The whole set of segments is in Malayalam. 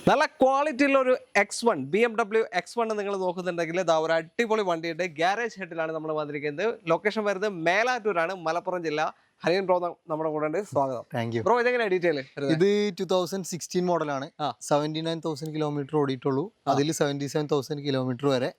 നല്ല ക്വാളിറ്റിയുള്ള ഒരു X1 BMW X1 നിങ്ങൾ നോക്കുന്നുണ്ടെങ്കിൽ ഇതാ ഒരു അടിപൊളി വണ്ടിയുടെ ഗ്യാരേജ് ഹെഡിലാണ് നമ്മൾ വന്നിരിക്കുന്നത്. ലൊക്കേഷൻ വരുന്നത് മേലാറ്റൂരാണ്, മലപ്പുറം ജില്ല. ഹരിയൻ ബ്രോ നമ്മുടെ കൂടെ ഉണ്ട്. സ്വാഗതം. Thank you bro. ഇതെങ്ങനെ ഡീറ്റെയിൽ? ഇത് 2016 മോഡലാണ്. 79,000 കിലോമീറ്റർ ഓടിയിട്ടുള്ളൂ. അതിൽ 77,000 കിലോമീറ്റർ വരെ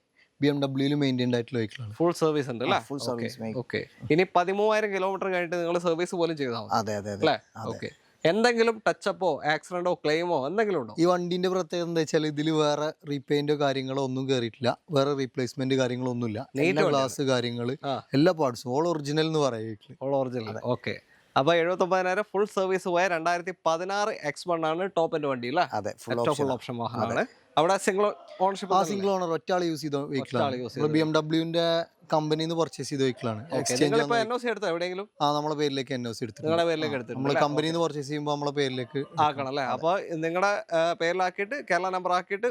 BMW മെയിൻറ്റൈൻഡ് ആയിട്ടുള്ള വെഹിക്കിളാണ്. ഫുൾ സർവീസ് ഉണ്ട് അല്ലേ? Full service. ഓക്കെ. ഇനി 13,000 കിലോമീറ്റർ കഴിഞ്ഞിട്ട് നിങ്ങൾ സർവീസ് പോലും ചെയ്താൽ അതെ അതെ അല്ലേ? ഓക്കെ. എന്തെങ്കിലും ടച്ചപ്പോ ആക്സിഡന്റോ ക്ലെയിമോ എന്തെങ്കിലും ഉണ്ടോ? ഈ വണ്ടിന്റെ പ്രത്യേകത എന്താ വെച്ചാൽ ഇതിൽ വേറെ റീപെയിന്റോ കാര്യങ്ങളോ ഒന്നും കയറിയിട്ടില്ല. വേറെ റീപ്ലേസ്മെന്റ് കാര്യങ്ങളോ ഒന്നുമില്ല. ഗ്ലാസ് കാര്യങ്ങൾ എല്ലാ പാർട്സും ഓൾ ഒറിജിനൽ എന്ന് പറയും. All original. ഓക്കെ. അപ്പൊ 79,000 ഫുൾ സർവീസ് പോയ 2016 X1 ആണ് ടോപ്പ് എൻഡ് വണ്ടി അല്ലേ? അതെ, ഫുൾ ഓപ്ഷൻ വാഹനമാണ്. അവിടെ സിംഗിൾ ഓണർഷിപ്പ്? സിംഗിൾ ഓണർ, ഒറ്റ ആൾ യൂസ് ചെയ്ത വെഹിക്കിളാണ്. BMW കമ്പനിന്ന് പർച്ചേസ് ചെയ്ത വെഹിക്കിളാണ്. എവിടെയെങ്കിലും നമ്മളെ പേരിലേക്ക് NOC എടുത്തിട്ടുണ്ട്. നിങ്ങളുടെ പേരിലേക്ക് എടുത്തിട്ടുണ്ട്. നമ്മള് കമ്പനിന്ന് പർച്ചേസ് ചെയ്യുമ്പോൾ നമ്മളെ പേരിലേക്ക് ആക്കണം അല്ലേ? അപ്പൊ നിങ്ങളുടെ പേരിലാക്കിയിട്ട് കേരള നമ്പർ ആക്കിയിട്ട്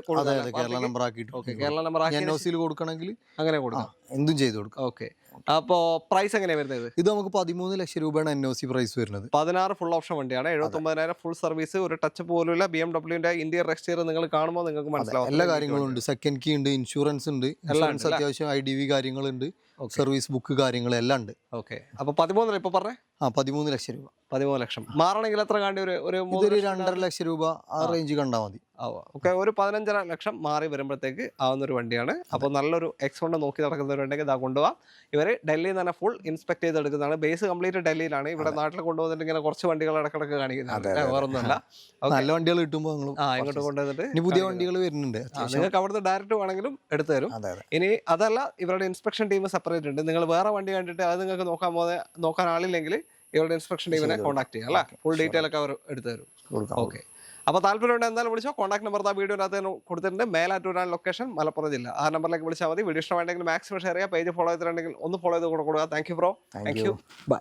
കേരള നമ്പർ ആക്കിയിട്ട് കേരള നമ്പർ ആക്കി NOC കൊടുക്കണമെങ്കിൽ അങ്ങനെ കൊടുക്കാം. എന്തും ചെയ്ത് കൊടുക്കാം. ഓക്കെ. അപ്പോ പ്രൈസ് എങ്ങനെയാ വരുന്നത്? ഇത് നമുക്ക് 13 ലക്ഷം രൂപയാണ് NOC പ്രൈസ് വരുന്നത്. 16 ഫുൾ ഓപ്ഷൻ വണ്ടിയാണ്. 79,000 ഫുൾ സർവീസ്. ഒരു ടച്ച് പോലുള്ള BMW ഇന്റീരിയർ എക്സ്റ്റീരിയർ നിങ്ങൾ കാണുമ്പോൾ നിങ്ങൾക്ക് മനസ്സിലാവും. എല്ലാ കാര്യങ്ങളും ഉണ്ട്. സെക്കൻഡ് കീ ഉണ്ട്, ഇൻഷുറൻസ് ഉണ്ട്, അത്യാവശ്യം IDV കാര്യങ്ങളുണ്ട്, സർവീസ് ബുക്ക് കാര്യങ്ങൾ എല്ലാം ഉണ്ട്. ഓക്കെ. അപ്പൊ 13 ഇപ്പൊ പറഞ്ഞേ? 13 ലക്ഷം രൂപ. 13 ലക്ഷം മാറണമെങ്കിൽ എത്ര കാണ്ടി? ഒരു 2.5 ലക്ഷം രൂപ ആ റേഞ്ച് കണ്ടാൽ മതി. ഓക്കെ. ഒരു 15 ലക്ഷം മാറി വരുമ്പോഴത്തേക്ക് ആവുന്ന ഒരു വണ്ടിയാണ്. അപ്പോൾ നല്ലൊരു X1 നോക്കി നടക്കുന്നവരുണ്ടെങ്കിൽ ഇതാ കൊണ്ടുപോകാം. ഇവർ ഡൽഹിയിൽ നിന്ന് തന്നെ ഫുൾ ഇൻസ്പെക്ട് ചെയ്തെടുക്കുന്നതാണ്. ബേസ് കംപ്ലീറ്റ് ഡൽഹിയിലാണ്. ഇവിടെ നാട്ടിൽ കൊണ്ടുവന്നിട്ട് ഇങ്ങനെ കുറച്ച് വണ്ടികൾ ഇടക്കിടക്ക് കാണിക്കുന്നുണ്ട്. വേറൊന്നുമല്ല, നല്ല വണ്ടികൾ കിട്ടുമ്പോൾ ഇങ്ങോട്ട് കൊണ്ടുവന്നിട്ട് ഇനി പുതിയ വണ്ടികൾ വരുന്നുണ്ട്. നിങ്ങൾക്ക് അവിടുത്തെ ഡയറക്റ്റ് വേണമെങ്കിലും എടുത്തു തരും. ഇനി അതല്ല, ഇവരുടെ ഇൻസ്പെക്ഷൻ ടീം സെപ്പറേറ്റ് ഉണ്ട്. നിങ്ങൾ വേറെ വണ്ടി കണ്ടിട്ട് അത് നിങ്ങൾക്ക് നോക്കാൻ ആളില്ലെങ്കിൽ ഇവരുടെ ഇൻസ്പെക്ഷൻ ടീമിനെ കോൺടാക്ട് ചെയ്യാം അല്ലേ? ഫുൾ ഡീറ്റെയിൽ ഒക്കെ അവർ എടുത്തു തരും. ഓക്കെ. അപ്പോൾ താല്പര്യമുണ്ട് എന്തായാലും വിളിച്ചോ. കോൺടാക്ട് നമ്പർ വീഡിയോനകത്ത് കൊടുത്തിട്ടുണ്ട്. മേലാറ്റൂരാണ് ലൊക്കേഷൻ, മലപ്പുറം ജില്ല. ആ നമ്പറിലേക്ക് വിളിച്ചാൽ മതി. വീഡിയോ ഇഷ്ടമാണെങ്കിൽ മാക്സിമം ഷെയർ ചെയ്യുക. പേജ് ഫോളോ ചെയ്തിട്ടുണ്ടെങ്കിൽ ഒന്ന് ഫോളോ ചെയ്ത് കൊടുക്കുക. Thank you bro. Thank you. By.